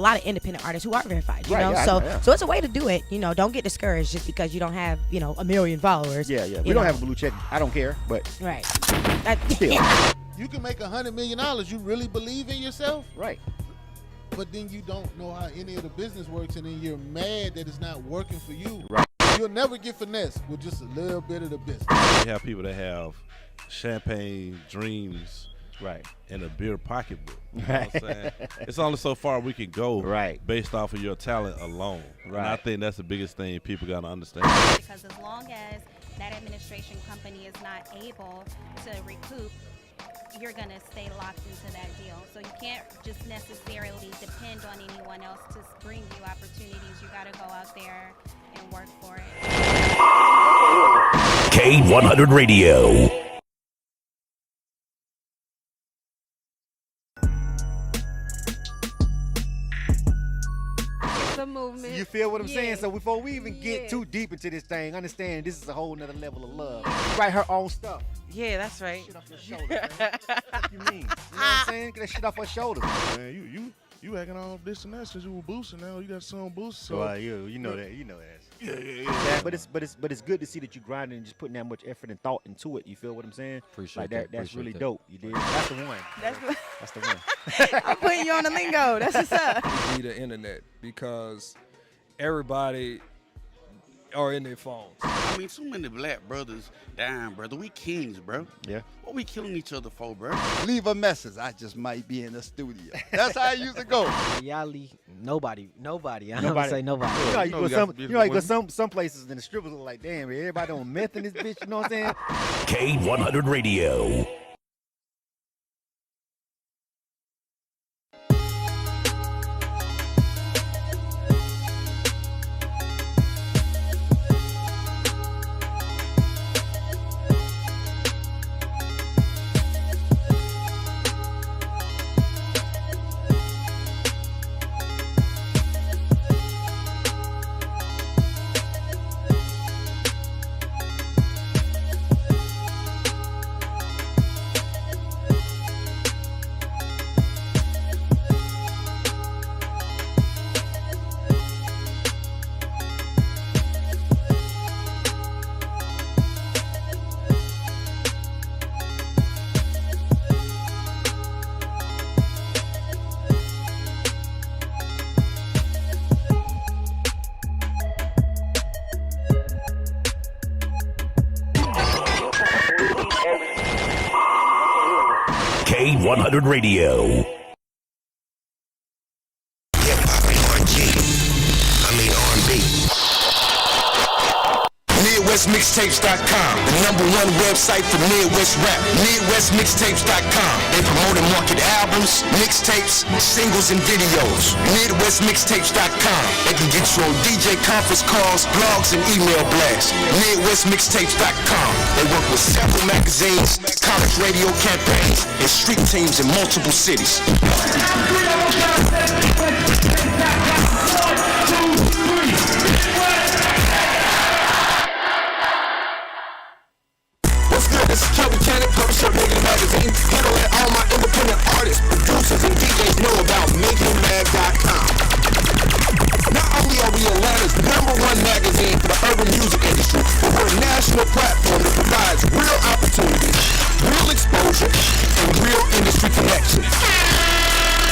lot of independent artists who are verified, you Right, know? yeah, So it's a way to do it. You know, don't get discouraged just because you don't have, you know, a million followers. Yeah. We don't have a blue check. I don't care, but Right. still. You can make $100 million. You really believe in yourself? Right. But then you don't know how any of the business works, and then you're mad that it's not working for you. Right. You'll never get finesse with just a little bit of the business. You have people that have champagne dreams, right, and a beer pocketbook. You know what I'm saying? It's only so far we can go, right, based off of your talent alone. Right. And I think that's the biggest thing people gotta understand. Because as long as that administration company is not able to recoup, you're gonna stay locked into that deal. So you can't just necessarily depend on anyone else to bring you opportunities. You gotta go out there and work for it. K100 Radio. The movement. You feel what I'm saying? So before we even get too deep into this thing, understand this is a whole nother level of love. Write her own stuff. Yeah, that's right. Shit off your shoulders, man. What you mean? You know what I'm saying? Get that shit off her shoulders. Man, you acting all this and that since you were boosting. Now you got a song boosting. So Well, you know that. You know that. Yeah. But it's good to see that you grinding and just putting that much effort and thought into it. You feel what I'm saying? Appreciate like that. That's really Appreciate that. dope. You did. That's the one. That's the one. I'm putting you on the lingo. That's what's up. We need the internet because everybody are in their phones. I mean, so many black brothers dying, brother. We kings, bro. Yeah. What we killing each other for, bro? Leave a message. I just might be in the studio. That's how I used to go. Y'all leave nobody. I don't say nobody. You know, you go some places and the strippers are like, damn, everybody on meth in this bitch. You know what I'm saying? K100 Radio. K100 Radio. MidwestMixtapes.com, the #1 website for Midwest rap. MidwestMixtapes.com. They promote and market albums, mixtapes, singles, and videos. MidwestMixtapes.com. They can get you on DJ conference calls, blogs, and email blasts. MidwestMixtapes.com. They work with several magazines, college radio campaigns, and street teams in multiple cities. This is Kelly Cannon, publisher of Making Magazine. Here to let all my independent artists, producers, and DJs know about MakingMag.com. Not only are we Atlanta's #1 magazine for the urban music industry, but we're a national platform that provides real opportunities, real exposure, and real industry connections.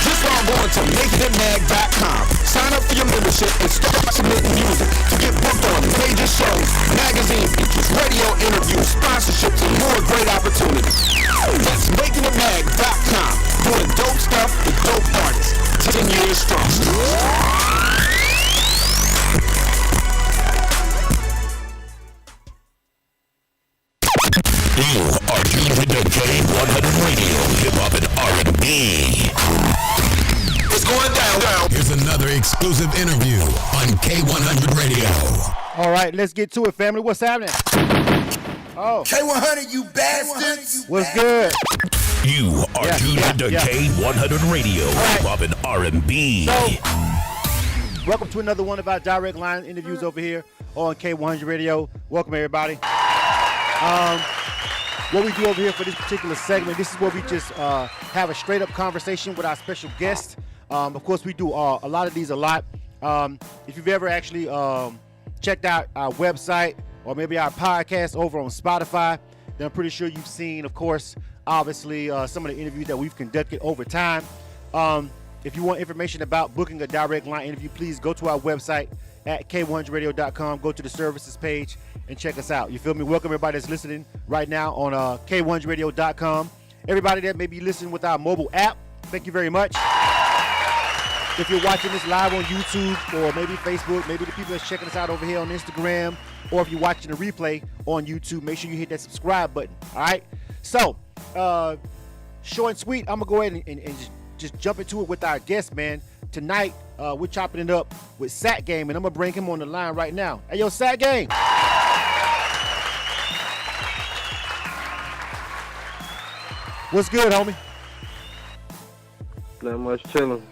Just log on to MakingItMag.com. Sign up for your membership and start submitting music to get booked on major shows, magazine features, radio interviews, sponsorships, and more great opportunities. That's MakingItMag.com. Doing dope stuff with dope artists. 10 years strong. You are tuned to K100 Radio, Hip Hop and R&B. It's going down. Here's another exclusive interview on K100 Radio. All right, let's get to it, family. What's happening? Oh, K100, you bastards. What's good? You are tuned to K100 Radio, Hip Hop and R&B. So, welcome to another one of our direct line interviews over here on K100 Radio. Welcome, everybody. What we do over here for this particular segment, this is where we just have a straight-up conversation with our special guest. Of course, we do a lot of these a lot. If you've ever actually checked out our website or maybe our podcast over on Spotify, then I'm pretty sure you've seen, of course, obviously, some of the interviews that we've conducted over time. If you want information about booking a direct line interview, please go to our website at K100radio.com. Go to the services page and check us out. You feel me? Welcome everybody that's listening right now on K100radio.com. Everybody that may be listening with our mobile app, thank you very much. If you're watching this live on YouTube or maybe Facebook, maybe the people that's checking us out over here on Instagram, or if you're watching the replay on YouTube, make sure you hit that subscribe button. All right? So, short and sweet, I'm going to go ahead and just jump into it with our guest, man. Tonight, we're chopping it up with SATGAME, and I'm going to bring him on the line right now. Hey, yo, SATGAME. What's good, homie? Not much chilling.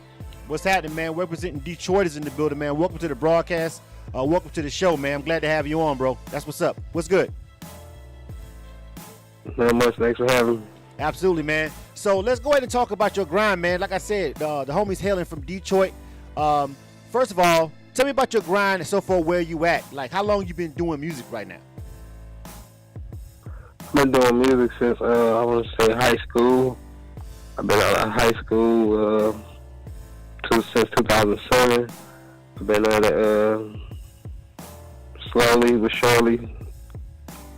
What's happening, man? Representing Detroit is in the building, man. Welcome to the broadcast. Welcome to the show, man. I'm glad to have you on, bro. That's what's up. What's good? Not much. Thanks for having me. Absolutely, man. So let's go ahead and talk about your grind, man. Like I said, the homie's hailing from Detroit. First of all, tell me about your grind and so far, where you at. Like, how long you been doing music right now? I've been doing music since, I want to say, high school. I've been out of high school since 2007. I've been at it slowly but surely,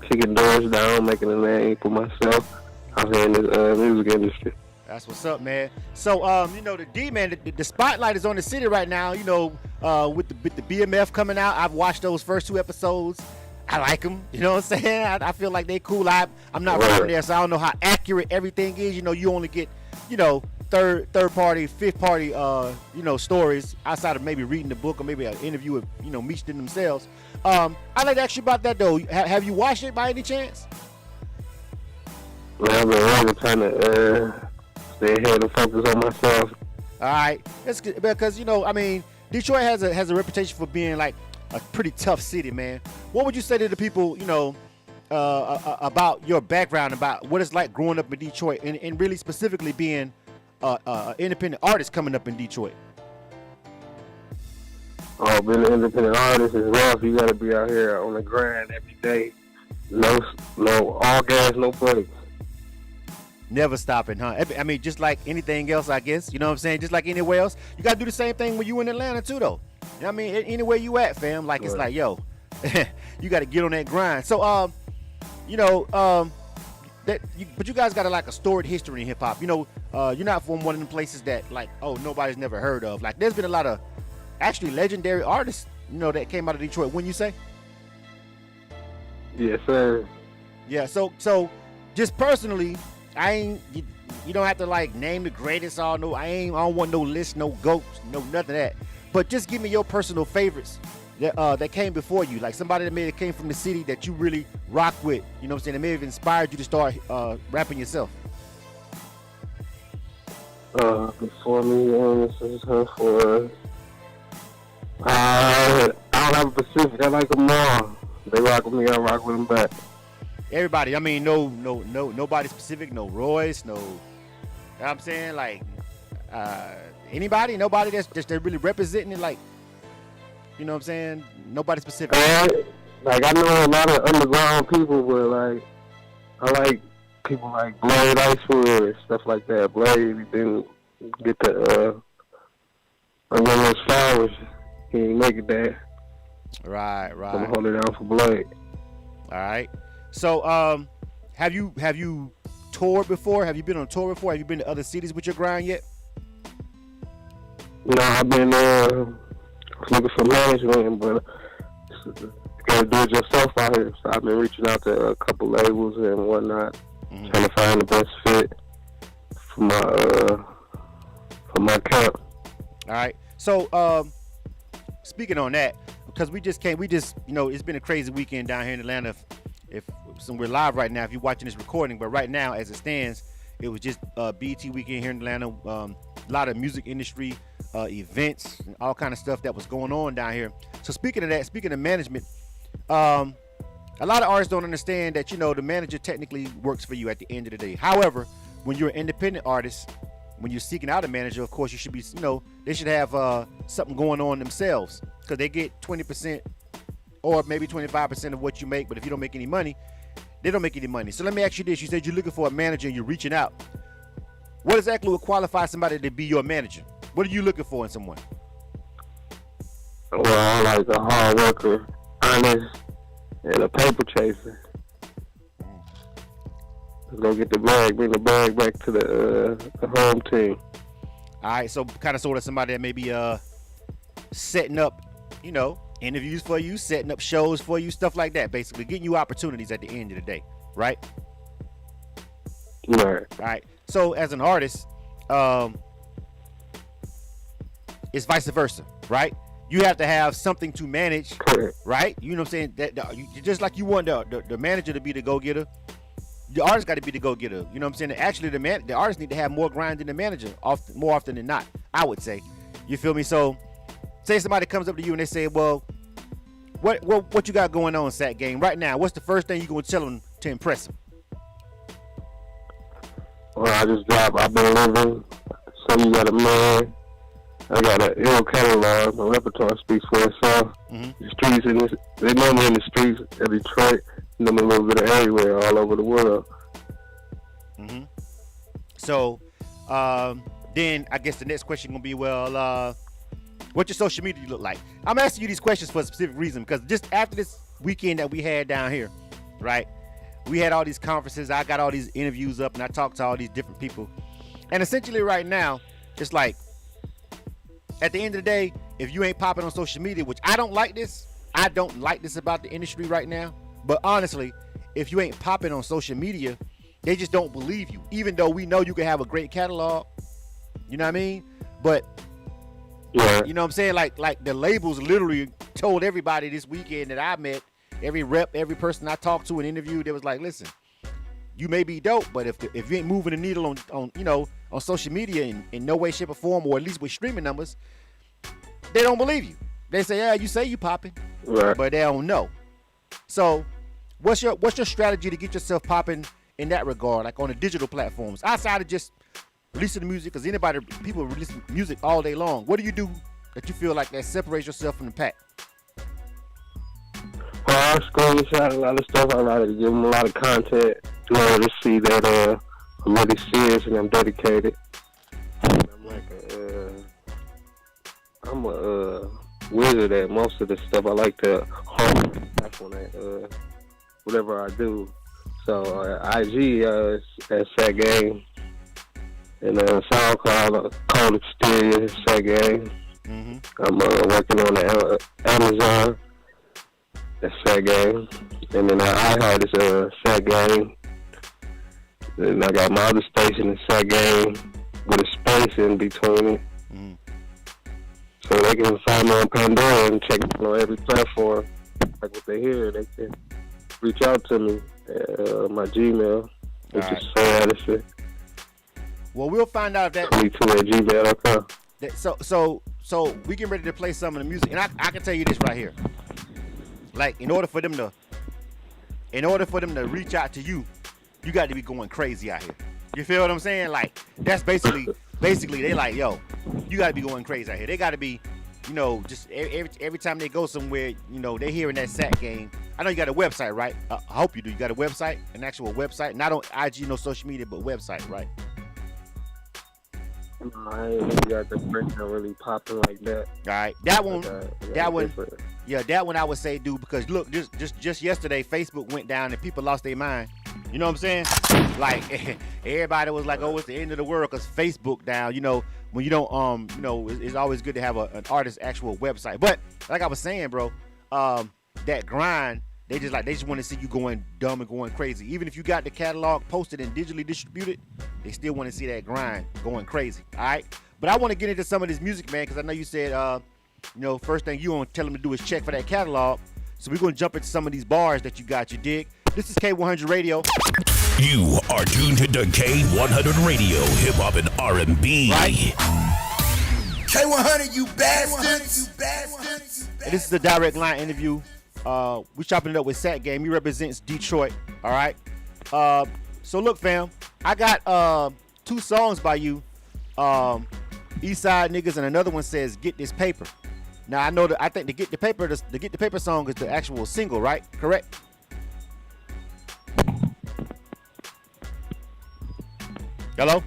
kicking doors down, making a name for myself out here in the music industry. That's what's up, man. So, you know, the D, man, the spotlight is on the city right now, you know, with the BMF coming out. I've watched those first 2 episodes. I like them, you know what I'm saying? I feel like they cool. I'm not from there, so I don't know how accurate everything is. You know, you only get, you know, third party, fifth party, you know, stories outside of maybe reading the book or maybe an interview with, you know, Meech themselves. I'd like to ask you about that, though. Have you watched it by any chance? Man, I've been really trying to stay ahead and focus on myself. All right. That's good, because, you know, I mean, Detroit has a reputation for being like a pretty tough city, man. What would you say to the people, you know, about your background, about what it's like growing up in Detroit, and really specifically being an independent artist coming up in Detroit? Oh, being an independent artist is rough. You got to be out here on the grind every day. No, all gas, no brakes. Never stopping, huh? I mean, just like anything else, I guess. You know what I'm saying? Just like anywhere else. You got to do the same thing when you in Atlanta, too, though. You know what I mean? Anywhere you at, fam. Like, it's like, yo, you got to get on that grind. So, you know, but you guys got like a storied history in hip hop. You know, you're not from one of them places that like, oh, nobody's never heard of. Like, there's been a lot of actually legendary artists, you know, that came out of Detroit. Wouldn't you say? Yes, sir. Yeah. So just personally, you don't have to like name the greatest. I don't want no list, no goats, no nothing of that. But just give me your personal favorites that came before you, like somebody that maybe came from the city that you really rock with, you know what I'm saying, that may have inspired you to start rapping yourself. Before me, this is her for, I don't have a specific, I like them all. They rock with me, I rock with them back. Everybody, I mean, nobody specific, no Royce, no, you know what I'm saying, like, nobody that's really representing it, like, you know what I'm saying? Nobody specific. Like, I know a lot of underground people, but, like, I like people like Blade Icewood and stuff like that. Blade, he didn't get the, those flowers. He ain't make it there. Right. I'm hold it down for Blade. All right. So, have you toured before? Have you been on tour before? Have you been to other cities with your grind yet? No, I've been looking for management, but you gotta do it yourself out here. So I've been reaching out to a couple labels and whatnot, trying to find the best fit for my camp. All right. So, speaking on that, because we just, you know, it's been a crazy weekend down here in Atlanta. So we're live right now if you're watching this recording, but right now as it stands, it was just BET weekend here in Atlanta. A lot of music industry events and all kind of stuff that was going on down here. So speaking of management, a lot of artists don't understand that, you know, the manager technically works for you at the end of the day. However, when you're an independent artist, when you're seeking out a manager, of course, you should be, they should have something going on themselves, because they get 20% or maybe 25% of what you make. But if you don't make any money, they don't make any money. So let me ask you this. You said you're looking for a manager and you're reaching out. What exactly would qualify somebody to be your manager? What are you looking for in someone? Well, I like a hard worker, honest, and a paper chaser. Go get the bag, bring the bag back to the home team. All right, so kind of sort of somebody that may be setting up, interviews for you, setting up shows for you, stuff like that, basically getting you opportunities at the end of the day, right? Right. All right. So as an artist, it's vice versa, right? You have to have something to manage, right? You know what I'm saying? That just like you want the manager to be the go-getter, the artist got to be the go-getter. You know what I'm saying? Actually, the artist need to have more grind than the manager, more often than not, I would say. You feel me? So, say somebody comes up to you and they say, well, what you got going on, SATGAME, right now? What's the first thing you're going to tell them to impress them? Well, I just dropped I've Been Living. So You Got a Man. I got an ill catalog. My repertoire speaks for itself. Mm-hmm. The streets, they know me in the streets of Detroit. Know me a little bit of everywhere, all over the world. Mm-hmm. So, then I guess the next question gonna be, well, what your social media look like? I'm asking you these questions for a specific reason, because just after this weekend that we had down here, right? We had all these conferences. I got all these interviews up, and I talked to all these different people. And essentially, right now, it's like, at the end of the day, if you ain't popping on social media, which I don't like this about the industry right now. But honestly, if you ain't popping on social media, they just don't believe you. Even though we know you can have a great catalog, you know what I mean? But yeah, you know what I'm saying? Like the labels literally told everybody this weekend that I met, every rep, every person I talked to and interviewed, they was like, listen, you may be dope, but if you ain't moving the needle on social media in no way, shape, or form, or at least with streaming numbers, they don't believe you. They say, yeah, you say you popping, right, but they don't know. So, what's your strategy to get yourself popping in that regard, like on the digital platforms, outside of just releasing the music? Because people release music all day long. What do you do that you feel like that separates yourself from the pack? Well, I screenshot a lot of stuff. I like to give them a lot of content in order to see that I'm really serious and I'm dedicated. I'm a wizard at most of this stuff. I like to hone back on that, whatever I do. So IG is at SATGAME, and SoundCloud, Cold Exterior, SATGAME. Mm-hmm. I'm working on the Amazon, that's SATGAME, and then iHeart is SATGAME. And I got my other station is SATGAME with a space in between it. Mm-hmm. So they can find me on Pandora and check me on every platform. Like what they hear, they can reach out to me at my Gmail, which is Addison. Well, we'll find out if that 22@gmail.com. So we get ready to play some of the music, and I can tell you this right here. Like, in order for them to reach out to you, you got to be going crazy out here. You feel what I'm saying? Like, that's basically they like, yo, you got to be going crazy out here. They got to be, just every time they go somewhere, they hearing that SATGAME. I know you got a website, right? I hope you do. You got a website, an actual website, not on IG, no social media, but website, right? I ain't got the print really popping like that. All right, that one I would say do, because look, just yesterday Facebook went down and people lost their mind. You know what I'm saying? Like, everybody was like, oh, it's the end of the world because Facebook down. When you don't, it's always good to have an artist's actual website. But like I was saying, bro, that grind, they just want to see you going dumb and going crazy. Even if you got the catalog posted and digitally distributed, they still want to see that grind going crazy. All right. But I want to get into some of this music, man, because I know you said, first thing you want to tell them to do is check for that catalog. So we're going to jump into some of these bars that you got. You dig? This is K100 Radio. You are tuned to K100 Radio, hip hop and R&B. Right. K100, you bastards. And this is the direct line interview. We chopping it up with SATGAME. He represents Detroit. All right. So look, fam, I got 2 songs by you. East Side Niggas, and another one says Get This Paper. Now I know that I think the Get the Paper song is the actual single, right? Correct? Hello?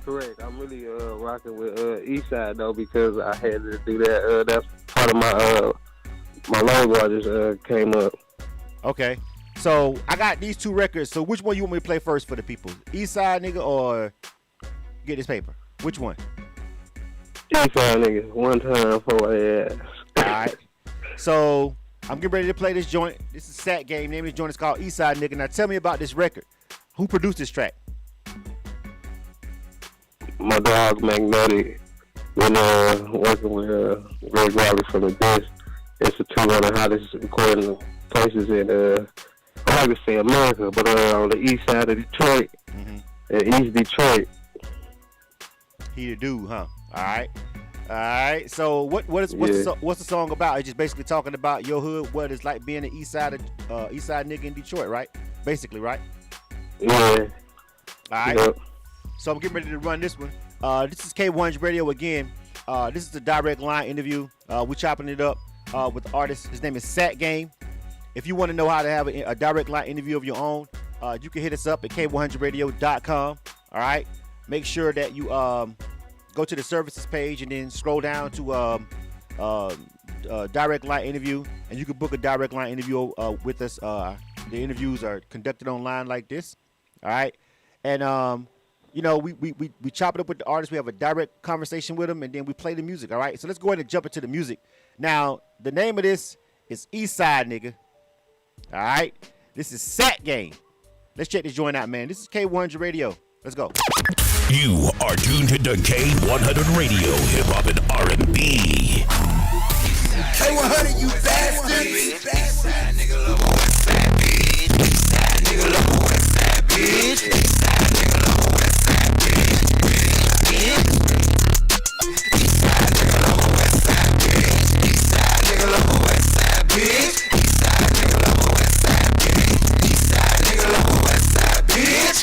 Correct. I'm really rocking with Eastside though because I had to do that. That's part of my logo. I just came up. Okay. So I got these two records. So which one you want me to play first for the people? Eastside Nigga or Get This Paper? Which one? Eastside Nigga. One time for ass. All right. So I'm getting ready to play this joint. This is SATGAME. Name of this joint is called Eastside Nigga. Now tell me about this record. Who produced this track? My dog Magnetic. When working with Greg Riley from the Disc, it's the 200 hottest recording places in I like to say America, but on the east side of Detroit, East Detroit. He the dude, huh? All right. So what's the song about? It's just basically talking about your hood, what it's like being an east side nigga in Detroit, right? Basically, right? Yeah. All right. Yep. So I'm getting ready to run this one. This is K100 Radio again. This is a direct line interview. We're chopping it up with the artist. His name is SATGAME. If you want to know how to have a direct line interview of your own, you can hit us up at K100radio.com. All right. Make sure that you go to the services page and then scroll down to direct line interview, and you can book a direct line interview with us. The interviews are conducted online like this. All right. And we chop it up with the artist. We have a direct conversation with them, and then we play the music. All right. So let's go ahead and jump into the music. Now, the name of this is Eastside Nigga. All right. This is SATGAME. Let's check this joint out, man. This is K100 Radio. Let's go. You are tuned to K100 Radio, Hip Hop and R&B. K100, you bastard! Eastside nigga love a West Side bitch. Eastside nigga love a West Side bitch. Eastside nigga love a West Side bitch. Eastside nigga love a West Side bitch. Eastside nigga love a West Side bitch. Eastside nigga love a West Side bitch. Eastside nigga love a West Side bitch.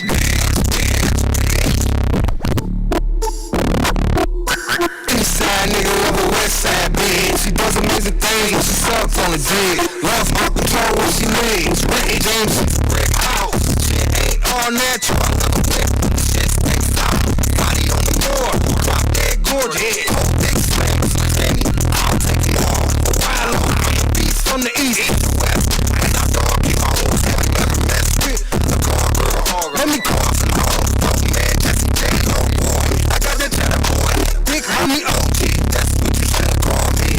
Eastside nigga love a West Side bitch. She does amazing things when she sucks on the dick. Lost all control when she leaves. Ricky James, brick house. Shit ain't all natural. I love a whip. Shit takes out. Body on the floor. Drop dead gorgeous. Whole dick slams. Jamie, I'll take them all. A while on. I'm a beast from the east to the west. And I dog you hoes. Have you ever messed with the car girl? Let me call some hoes. Dope man, Jesse J. Oh boy. I got the cheddar boy. Big homie OG. That's what you should call me.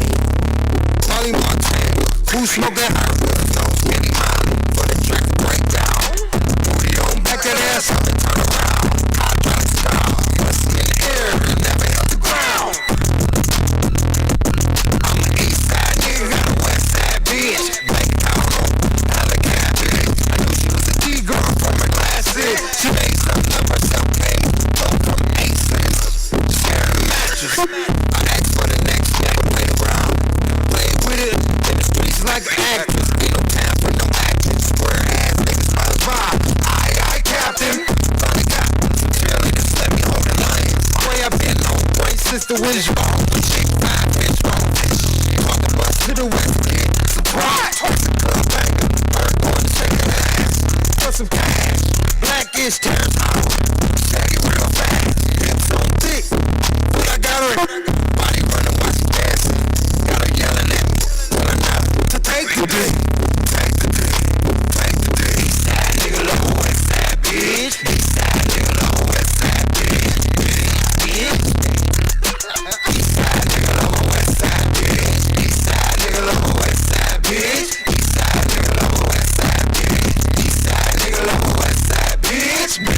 Molly Montana. Who smoke that hot with no skinny man for the track to break down. Booty on back that ass up and turn around. Hydraulic style. Pussy in the air and never hit the ground. I'm an east side nigga, got a west side bitch. Bank account on Alligator bitch. I knew she was a D-girl from her glasses. She made something of herself, came from Aces. Sharing a mattress. I asked for the next step, played around. Played with it in the streets like an actress. Ain't no time for no acting. Square ass niggas might as well. Aye, captain. Finally got some cheerleaders, let me hold the line. Way up in on point, sister wishbone. Shake 5 bitch wrong. She walk the bus to the west kid. Surprise! Toss the club banger. Bird going to shake her ass. For some cash. Blackish turns out. Shaggy real fast. Hips on thick. But I got her. Body running while she dancing. Got her yelling at me. Telling her to take the dick. Take the dick. Take the dick. Eastside nigga love a West Side bitch. Eastside nigga love a West Side bitch. Eastside nigga love a West Side bitch. Eastside nigga love a West Side bitch. Eastside nigga love a West Side bitch. Eastside nigga love a West Side bitch.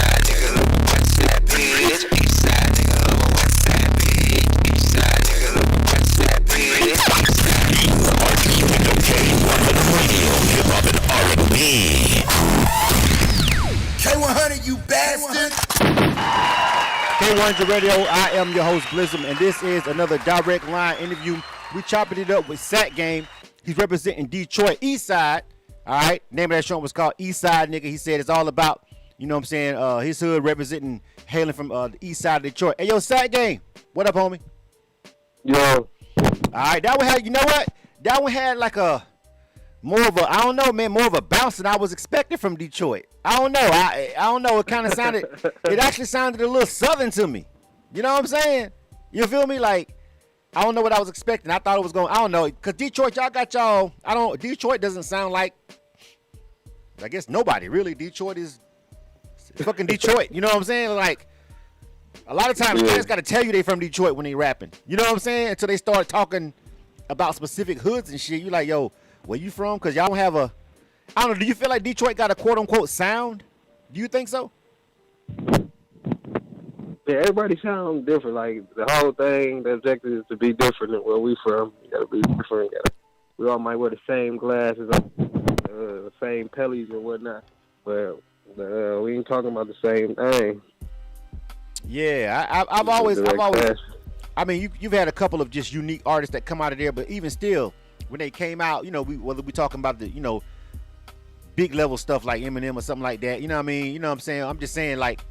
Eastside nigga love a West Side bitch. Eastside nigga love a West Side bitch. Eastside nigga love a West Side bitch. You are tuned to K100 Radio, Hip Hop and R&B. K100, you bastard! K100 Radio, I am your host, Blizzum, and this is another direct line interview. We chopping it up with SATGAME. He's representing Detroit East Side. All right, name of that show was called East Side Nigga. He said it's all about, You know what I'm saying? His hood representing, hailing from the east side of Detroit. Hey, yo, SATGAME. What up, homie? Yo. All right, that one had, you know what? That one had like a, more of a, I don't know, man, more of a bounce than I was expecting from Detroit. I don't know. I don't know. It kind of sounded, it actually sounded a little southern to me. You know what I'm saying? You feel me? Like, I don't know what I was expecting. I thought it was going, I don't know. Because Detroit, y'all got y'all, Detroit doesn't sound like, I guess nobody really. Detroit is fucking Detroit. You know what I'm saying? Like, a lot of times cats got to tell you they from Detroit when they rapping. You know what I'm saying? Until they start talking about specific hoods and shit. You like, yo, where you from? Because y'all don't have a, I don't know, do you feel like Detroit got a quote-unquote sound? Do you think so? Yeah, everybody sounds different. Like, the whole thing, the objective is to be different than where we from. You gotta be different. We all might wear the same glasses, the same pellies and whatnot, but we ain't talking about the same thing. Yeah, I've always, I mean, you've had a couple of just unique artists that come out of there, but even still, when they came out, you know, whether we talking about the, you know, big level stuff like Eminem or something like that, you know what I mean? You know what I'm saying? I'm just saying, like,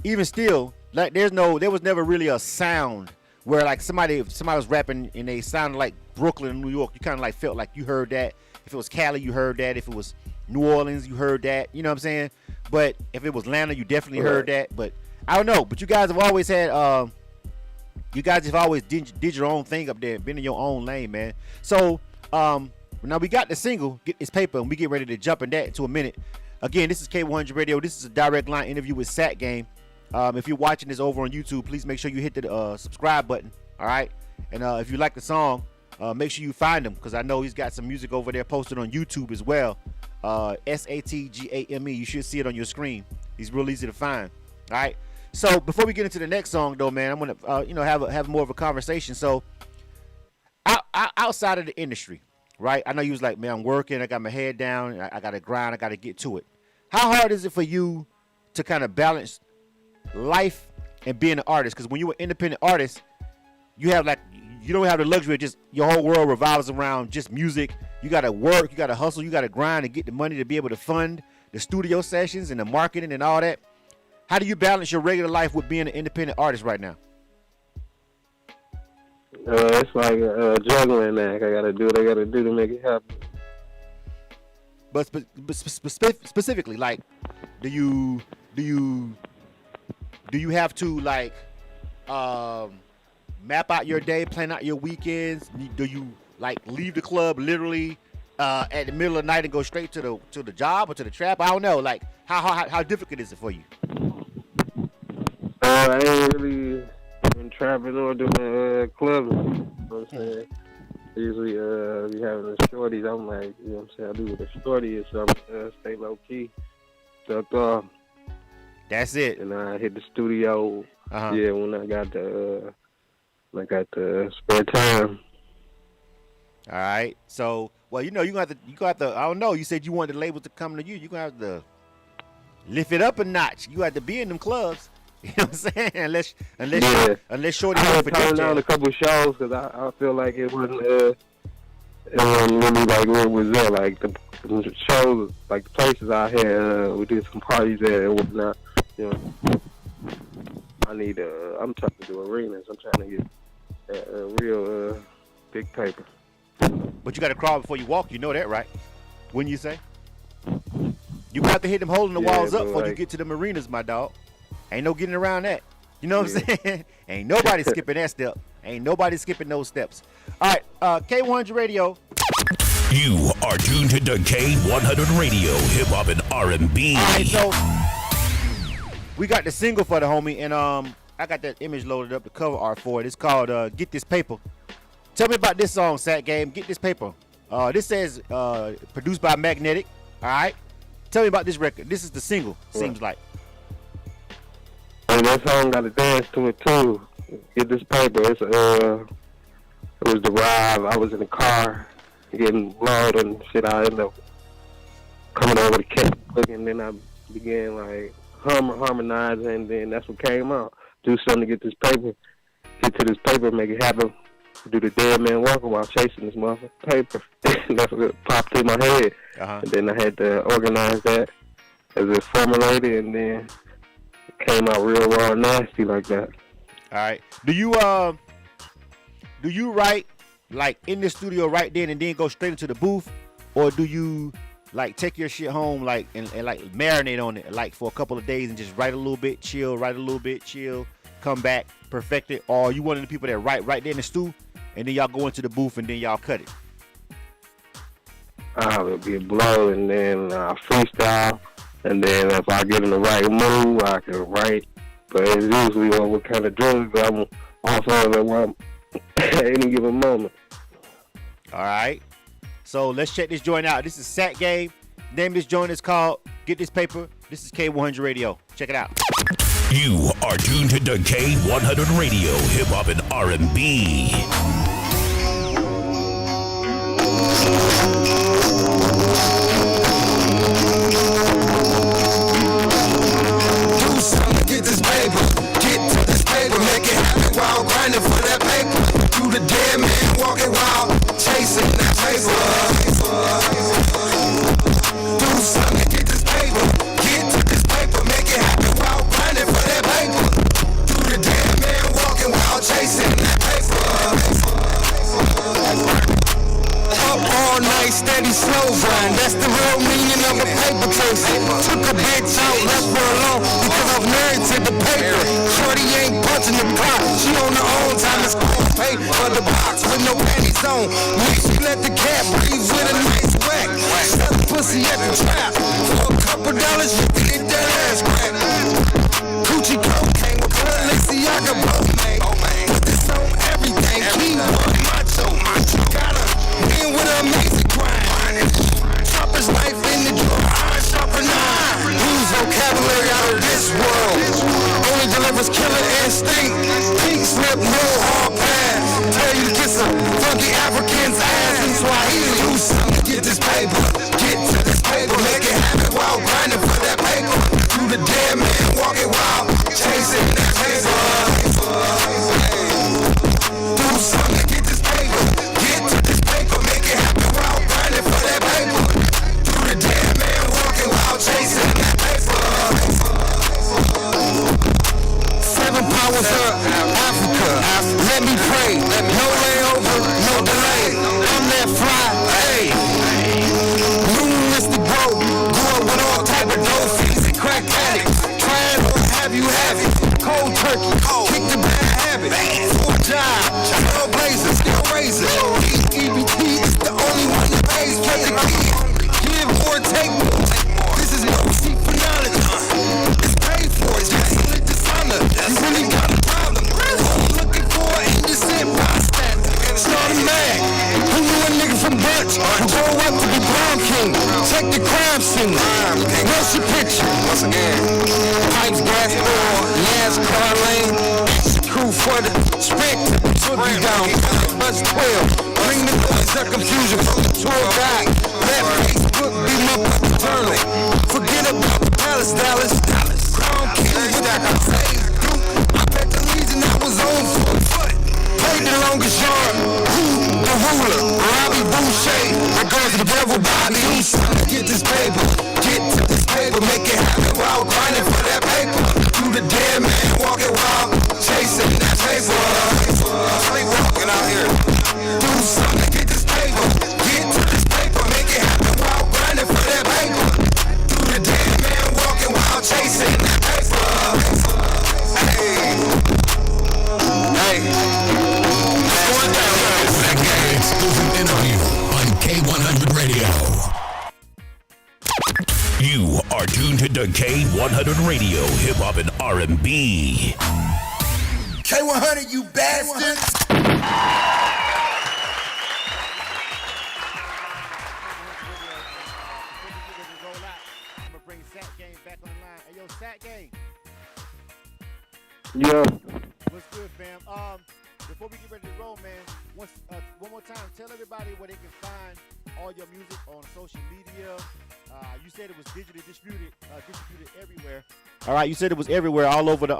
even still, like, there was never really a sound where, like, somebody was rapping and they sounded like Brooklyn, New York. You kind of like felt like you heard that. If it was Cali, you heard that. If it was New Orleans, you heard that. You know what I'm saying? But if it was Atlanta, you definitely heard that. But I don't know. But you guys have always had, did your own thing up there, been in your own lane, man. So now we got the single, Get This Paper, and we get ready to jump in that into a minute. Again, this is K100 Radio. This is a direct line interview with SATGAME. If you're watching this over on YouTube, please make sure you hit the subscribe button, all right? And if you like the song, make sure you find him, because I know he's got some music over there posted on YouTube as well. SATGAME. You should see it on your screen. He's real easy to find, all right? So before we get into the next song, though, man, I'm gonna have more of a conversation. So outside of the industry, right? I know you was like, man, I'm working. I got my head down. I got to grind. I got to get to it. How hard is it for you to kind of balance life and being an artist? Because when you're an independent artist, you don't have the luxury of just your whole world revolves around just music. You got to work. You got to hustle. You got to grind and get the money to be able to fund the studio sessions and the marketing and all that. How do you balance your regular life with being an independent artist right now? It's like a juggling act. I gotta do what I gotta do to make it happen. But specifically, like, do you have to, like, map out your day, plan out your weekends? Do you, like, leave the club literally at the middle of the night and go straight to the job or to the trap? I don't know. Like, how difficult is it for you? I ain't really been trapping or doing clubbing. You know what I'm saying? Usually, we having the shorties. I'm like, you know what I'm saying? I do with a shorty or something. Stay low key. Stuck off. That's it. And I hit the studio. Yeah, when I got the spare time. All right. So, well, you know, you got to. I don't know. You said you wanted the labels to come to you. You gonna have to lift it up a notch. You have to be in them clubs. You know what I'm saying? Unless shorty. I turned down a couple shows because I feel like it wasn't really like what was there. Like the shows, like the places out here, we did some parties there and whatnot. You know, I'm trying to do arenas. I'm trying to get a real big paper. But you got to crawl before you walk. You know that, right? Wouldn't you say? You got to hit them holding the walls up before you get to the arenas, my dog. Ain't no getting around that. You know what I'm saying? Ain't nobody skipping that step. Ain't nobody skipping those steps. All right, K100 Radio. You are tuned to K100 Radio, hip hop and R&B. All right, so we got the single for the homie, and I got that image loaded up, the cover art for it. It's called "Get This Paper." Tell me about this song, SATGAME. Get This Paper. This says produced by Magnetic. All right. Tell me about this record. This is the single. Seems like. And that song got to dance to it too. Get This Paper. It was the ride. I was in the car getting loud and shit. I ended up coming over to catch looking, and then I began like harmonizing, and then that's what came out. Do something to get this paper. Get to this paper, make it happen. Do the dead man walking while chasing this motherfucking paper. That's what popped in my head. And then I had to organize that as it formulated, and then it came out real raw and nasty like that. All right. Do you write like in the studio right then and then go straight into the booth, or do you like take your shit home like and like marinate on it like for a couple of days and just write a little bit, chill, write a little bit, chill, come back, perfect it? Or are you one of the people that write right there in the stew and then y'all go into the booth and then y'all cut it? It'll be a blow, and then freestyle, and then if I get in the right mood, I can write. But it's usually on what kind of drugs I'm also at any given moment. All right. So let's check this joint out. This is SATGAME. Name of this joint is called Get This Paper. This is K100 Radio. Check it out. You are tuned to K100 Radio, hip hop and R&B. Do something, get this paper. Get to this paper, make it happen while grinding for that paper. You the dead man walking wild, chasing that paper. Do something, get this paper. Get to this paper, make it happen while grinding for that paper. You the dead man walking wild, chasing that paper. Up all night, steady slow grind. That's the real meaning of a paper chaser. Took a bitch out, left her alone because I'm married to the paper. Shorty ain't punching the clock. She on her own time. It's gonna pay for the box with no panties on. She let the cat breathe with a nice whack. Stuff pussy at the trap. For a couple dollars, you can get that ass crack. Coochie cocaine with Balenciaga both made. Put this on everything. Keyboard macho. Gotta in with an amazing grind. Chop his life in the drawer. Iron sharpen iron. Use vocabulary out of this world. Only delivers killer instinct. Pink slip, no hard pass. Tell you to kiss a funky African's ass in Swahili. Do something, get this paper. Get to this paper. Make it happen while grinding for that paper. You the dead man walking wild, chasing that paper. Do something, get this paper. Get to this paper. Make it happen while grinding for that paper. You the dead man walking wild, chasing that paper. 7 powers of Africa. Let me pray. No layover, no delay. I'm that fly. Hey. Numerous to grow. Grew up with all type of dope fiends and crack addicts. Trying to have you have it. Cold turkey. Kick the bad habit. Full job. Trailblazers. Skill razors. EBT is the only one that pays. Play the key. Give or take more. This is no receipt for knowledge. It's paid for. It's absolute dishonor. You really got a problem. Looking for an innocent bystander. Start a mag. Who knew a nigga from Dutch? Who grow up to be Brown King? Check the crime scene. What's your picture? Once again. Pipes, gas, oil, NASCAR lane. Crew for the spectre. Boogie down. Bus 12. Bring the noise of confusion from the tour guide. Let Facebook be my journal. Forget about the Palace, Dallas. Crown King with that save. I bet the Legion I was on foot. Played the longest yard. Who the ruler? Robbie Boucher. I go to the devil Bobby. Get this paper. Get to this paper. Make it happen while grinding for that paper. You the dead man walking wild, chasing that paper. Sleepwalking out here. Do something. Get this paper. Get to this paper. Make it happen while grinding for that paper. You the dead man walking wild, chasing that paper. Hey. Hey. Exclusive interview on K100 Radio. You are tuned to K100 Radio, hip hop and R&B. K100, you bastards! I'm gonna bring SATGAME back online. Hey, yo, SATGAME. Yeah. What's good, fam? Before we get ready to roll, man, one more time, tell everybody where they can find all your music on social media. You said it was digitally distributed everywhere. All right, you said it was everywhere, all over the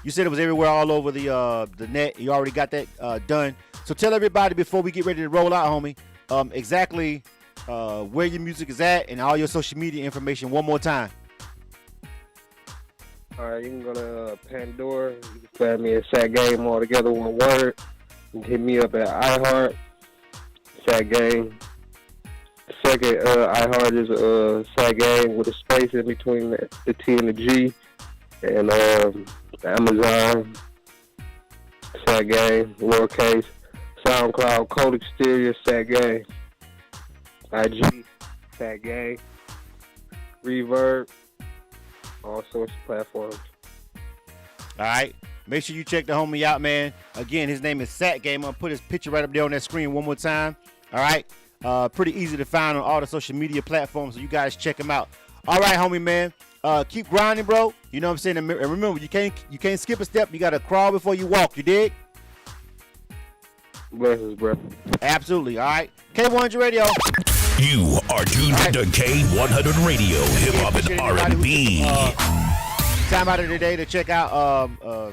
You said it was everywhere, all over the net. You already got that done. So tell everybody before we get ready to roll out, homie, exactly where your music is at, and all your social media information one more time. All right, you can go to Pandora. You can find me at SATGAME all together, one word. You can hit me up at iHeart, SATGAME. Second, iHeart is SATGAME with a space in between the T and the G. And Amazon, SATGAME, lowercase. SoundCloud, Code Exterior, SATGAME. IG, SATGAME. Reverb, all sorts of platforms. All right. Make sure you check the homie out, man. Again, his name is SATGAME. I'm going to put his picture right up there on that screen one more time. All right. Pretty easy to find on all the social media platforms, so you guys check him out. All right, homie, man. Keep grinding, bro. You know what I'm saying? And remember, you can't skip a step. You got to crawl before you walk. You dig? Blessings, bro. Absolutely. All right. K100 Radio. You are tuned to K100 Radio, Hip Hop and R&B. Time out of the day to check out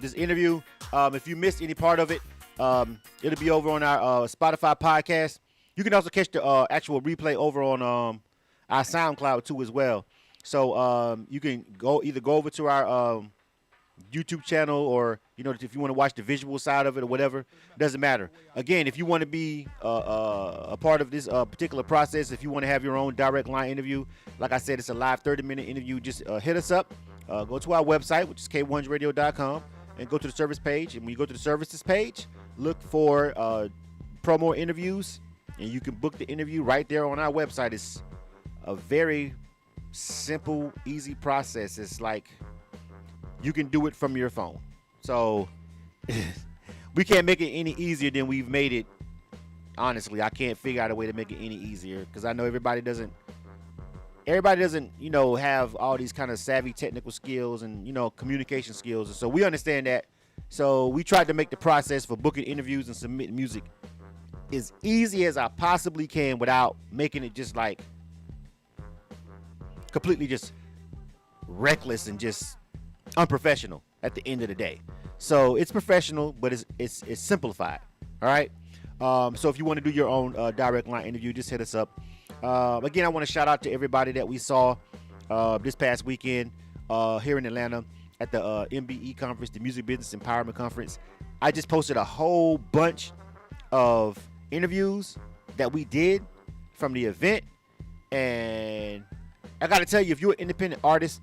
this interview. If you missed any part of it, it'll be over on our Spotify podcast. You can also catch the actual replay over on our SoundCloud too as well. So you can either go over to our YouTube channel, or if you want to watch the visual side of it or whatever, doesn't matter. Again, if you want to be a part of this particular process, if you want to have your own direct line interview, like I said, it's a live 30-minute interview. Just hit us up. Go to our website, which is k1radio.com, and go to the service page. And when you go to the services page, look for promo interviews, and you can book the interview right there on our website. It's a very simple, easy process. It's like you can do it from your phone. So we can't make it any easier than we've made it. Honestly, I can't figure out a way to make it any easier, because I know everybody doesn't have all these kind of savvy technical skills and communication skills. And so we understand that. So we tried to make the process for booking interviews and submitting music as easy as I possibly can, without making it just like completely just reckless and just unprofessional at the end of the day. So it's professional, but it's simplified. All right. So if you want to do your own direct line interview, just hit us up. Again, I want to shout out to everybody that we saw this past weekend here in Atlanta at the MBE conference, the Music Business Empowerment Conference. I just posted a whole bunch of interviews that we did from the event, and I got to tell you, if you're an independent artist,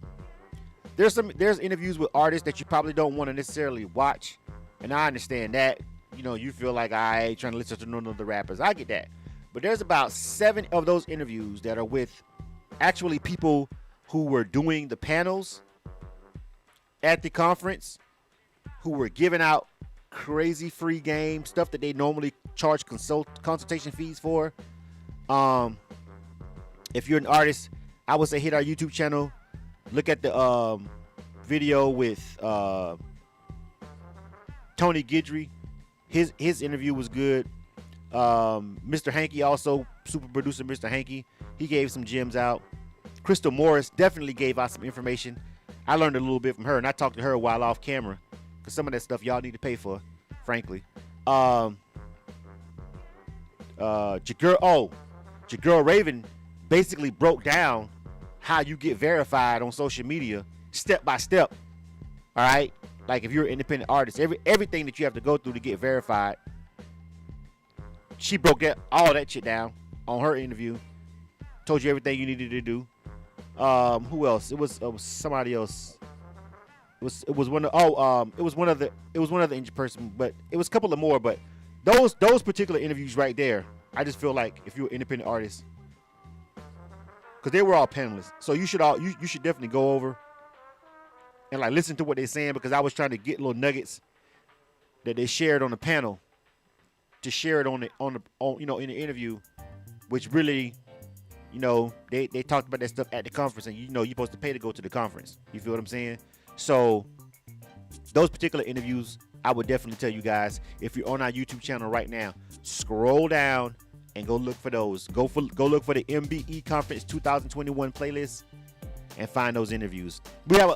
there's interviews with artists that you probably don't want to necessarily watch, and I understand that. You feel like I ain't trying to listen to none of the rappers. I get that. But there's about 7 of those interviews that are with actually people who were doing the panels at the conference, who were giving out crazy free game stuff that they normally charge consultation fees for. If you're an artist, I would say hit our YouTube channel. Look at the video with Tony Guidry. His interview was good. Mr. Hanky, also super producer Mr. Hanky, he gave some gems out. Crystal Morris definitely gave out some information. I learned a little bit from her, and I talked to her while off camera, because some of that stuff y'all need to pay for, frankly. Jagirl Raven basically broke down how you get verified on social media step by step. All right, like if you're an independent artist, everything that you have to go through to get verified. She broke all that shit down on her interview. Told you everything you needed to do. Who else? It was somebody else. It was one other injured person, but it was a couple of more. But those particular interviews right there, I just feel like if you're an independent artist, because they were all panelists, so you should definitely go over and like listen to what they're saying, because I was trying to get little nuggets that they shared on the panel to share it in the interview, which really, they talked about that stuff at the conference, and you're supposed to pay to go to the conference. You feel what I'm saying? So those particular interviews, I would definitely tell you guys, if you're on our YouTube channel right now, scroll down and go look for those. Go look for the MBE Conference 2021 playlist and find those interviews. We have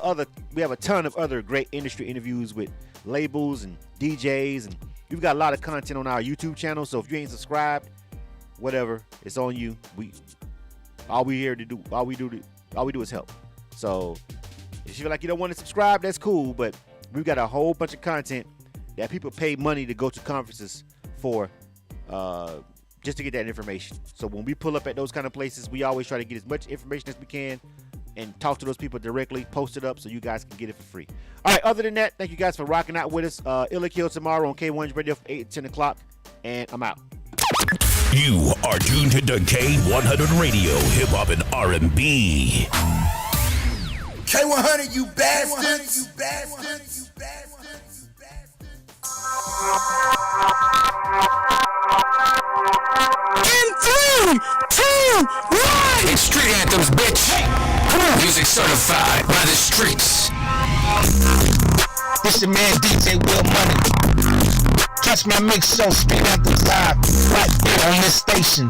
a ton of other great industry interviews with labels and DJs, and we've got a lot of content on our YouTube channel. So if you ain't subscribed, whatever. It's on you. All we do is help. So if you feel like you don't want to subscribe, that's cool. But we've got a whole bunch of content that people pay money to go to conferences for, just to get that information. So when we pull up at those kind of places, we always try to get as much information as we can and talk to those people directly, post it up so you guys can get it for free. All right, other than that, thank you guys for rocking out with us. Illa Kill tomorrow on K1's Radio from 8 to 10 o'clock, and I'm out. You are tuned to K100 Radio, Hip Hop and R&B. K100, you bastards! You bastards! You bastards! In 3, 2, 1! It's street anthems, bitch! Come on! Music certified by the streets. This your man DJ Will Money. Catch my mix show, street anthems live, right there on this station.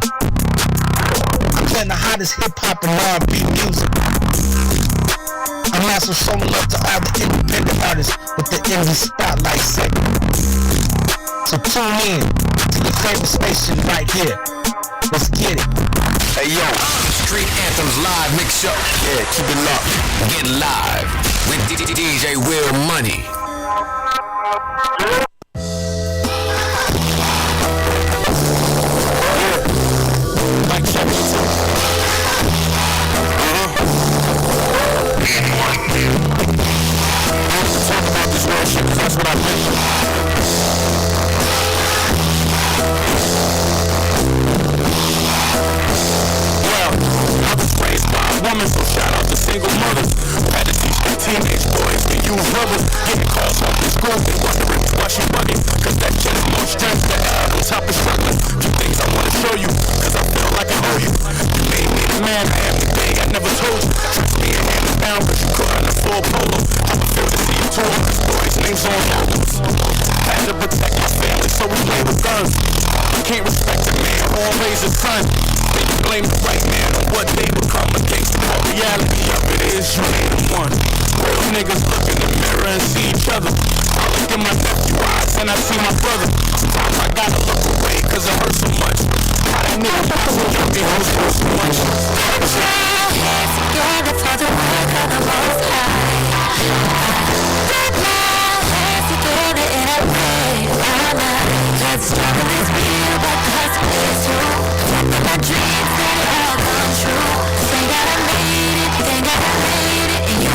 I'm playing the hottest hip hop and R&B music. I'm also showing love to all the independent artists with the indie spotlight segment. So tune in to your favorite station right here. Let's get it. Hey yo, Street Anthems live mix show. Yeah, keep it locked. Get live with DJ Will Money. Talk about this real shit, cause that's what I think. Well, I was raised by a woman, so shout out to single mothers. Had to teach the teenage boys to use rubbers. Getting calls off in school, they wondering why she bugging. Cause that shit is more strength to have on top of struggling. Two things I wanna show you, cause I feel like I owe you. You made me the man I am today, I never told you. Trust me and hand it down, but you couldn't afford polo. I'm a feel to see you too, boys, names on albums. Had to protect my family, so we play with guns. I can't respect a man who won't raise his son. Then you blame the white man on what they become against the reality of it is you ain't the one. Real niggas look in the mirror and see each other. I look in my nephew eyes and I see my brother. Sometimes I gotta look away cause it hurts so much. Why that nigga passing junkie hoes so much? Hands together for the work of the most high. Hands together in a way. Cause the struggle is real, but the hustle is true. My dream.